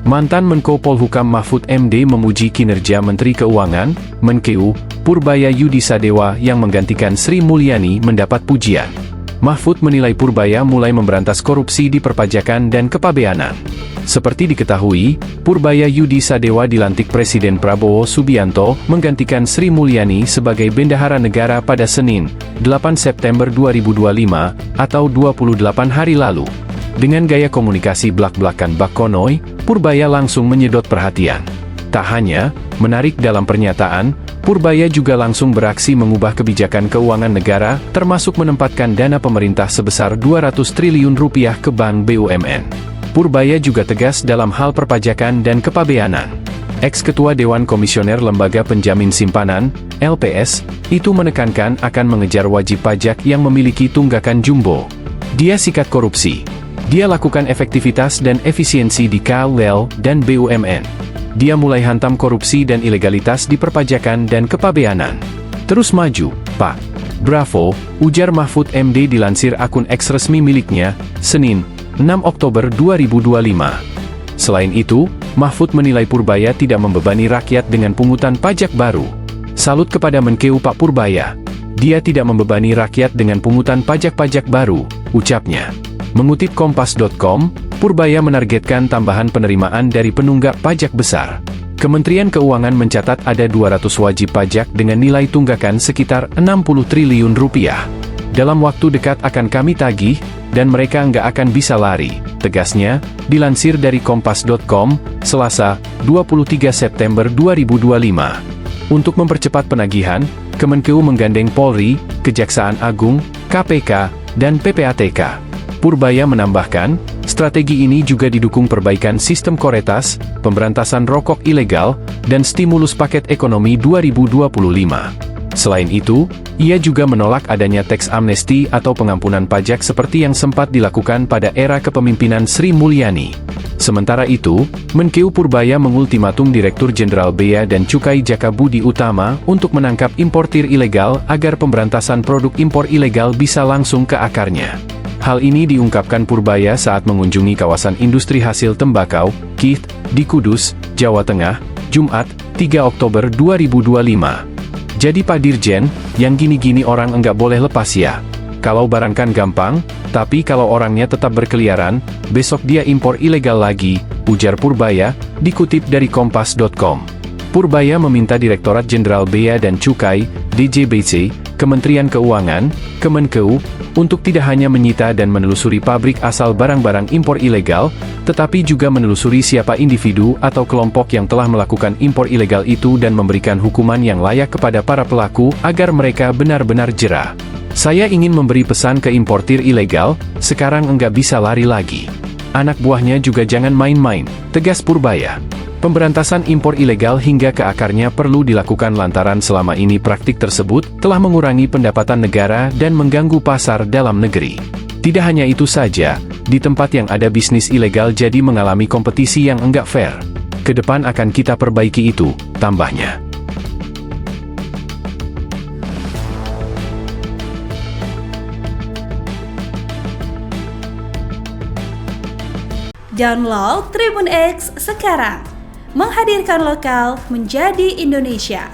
Mantan Menko Polhukam Mahfud MD memuji kinerja Menteri Keuangan, Menkeu, Purbaya Yudisadewa yang menggantikan Sri Mulyani mendapat pujian. Mahfud menilai Purbaya mulai memberantas korupsi di perpajakan dan kepabeanan. Seperti diketahui, Purbaya Yudisadewa dilantik Presiden Prabowo Subianto menggantikan Sri Mulyani sebagai Bendahara Negara pada Senin, 8 September 2025, atau 28 hari lalu. Dengan gaya komunikasi blak-blakan bak konoi, Purbaya langsung menyedot perhatian. Tak hanya menarik dalam pernyataan, Purbaya juga langsung beraksi mengubah kebijakan keuangan negara, termasuk menempatkan dana pemerintah sebesar 200 triliun rupiah ke Bank BUMN. Purbaya juga tegas dalam hal perpajakan dan kepabeanan. Ex-Ketua Dewan Komisioner Lembaga Penjamin Simpanan, LPS, itu menekankan akan mengejar wajib pajak yang memiliki tunggakan jumbo. Dia sikat korupsi. Dia lakukan efektivitas dan efisiensi di KUL dan BUMN. Dia mulai hantam korupsi dan ilegalitas di perpajakan dan kepabeanan. Terus maju, Pak. Bravo, ujar Mahfud MD dilansir akun X resmi miliknya, Senin, 6 Oktober 2025. Selain itu, Mahfud menilai Purbaya tidak membebani rakyat dengan pungutan pajak baru. Salut kepada Menkeu Pak Purbaya. Dia tidak membebani rakyat dengan pungutan pajak-pajak baru, ucapnya. Mengutip Kompas.com, Purbaya menargetkan tambahan penerimaan dari penunggak pajak besar. Kementerian Keuangan mencatat ada 200 wajib pajak dengan nilai tunggakan sekitar 60 triliun rupiah. Dalam waktu dekat akan kami tagih, dan mereka nggak akan bisa lari, tegasnya, dilansir dari Kompas.com, Selasa, 23 September 2025. Untuk mempercepat penagihan, Kemenkeu menggandeng Polri, Kejaksaan Agung, KPK, dan PPATK. Purbaya menambahkan, strategi ini juga didukung perbaikan sistem Koretas, pemberantasan rokok ilegal, dan stimulus paket ekonomi 2025. Selain itu, ia juga menolak adanya teks amnesti atau pengampunan pajak seperti yang sempat dilakukan pada era kepemimpinan Sri Mulyani. Sementara itu, Menkeu Purbaya mengultimatum Direktur Jenderal Bea dan Cukai Jaka Budi Utama untuk menangkap importir ilegal agar pemberantasan produk impor ilegal bisa langsung ke akarnya. Hal ini diungkapkan Purbaya saat mengunjungi kawasan industri hasil tembakau, KIT, di Kudus, Jawa Tengah, Jumat, 3 Oktober 2025. Jadi Pak Dirjen, yang gini-gini orang enggak boleh lepas ya. Kalau barang kan gampang, tapi kalau orangnya tetap berkeliaran, besok dia impor ilegal lagi, ujar Purbaya, dikutip dari Kompas.com. Purbaya meminta Direktorat Jenderal Bea dan Cukai, DJBC, Kementerian Keuangan, Kemenkeu, untuk tidak hanya menyita dan menelusuri pabrik asal barang-barang impor ilegal, tetapi juga menelusuri siapa individu atau kelompok yang telah melakukan impor ilegal itu dan memberikan hukuman yang layak kepada para pelaku agar mereka benar-benar jera. Saya ingin memberi pesan ke importir ilegal, sekarang enggak bisa lari lagi. Anak buahnya juga jangan main-main, tegas Purbaya. Pemberantasan impor ilegal hingga ke akarnya perlu dilakukan lantaran selama ini praktik tersebut telah mengurangi pendapatan negara dan mengganggu pasar dalam negeri. Tidak hanya itu saja, di tempat yang ada bisnis ilegal jadi mengalami kompetisi yang enggak fair. Kedepan akan kita perbaiki itu, tambahnya. Download Tribun X sekarang. Menghadirkan lokal menjadi Indonesia.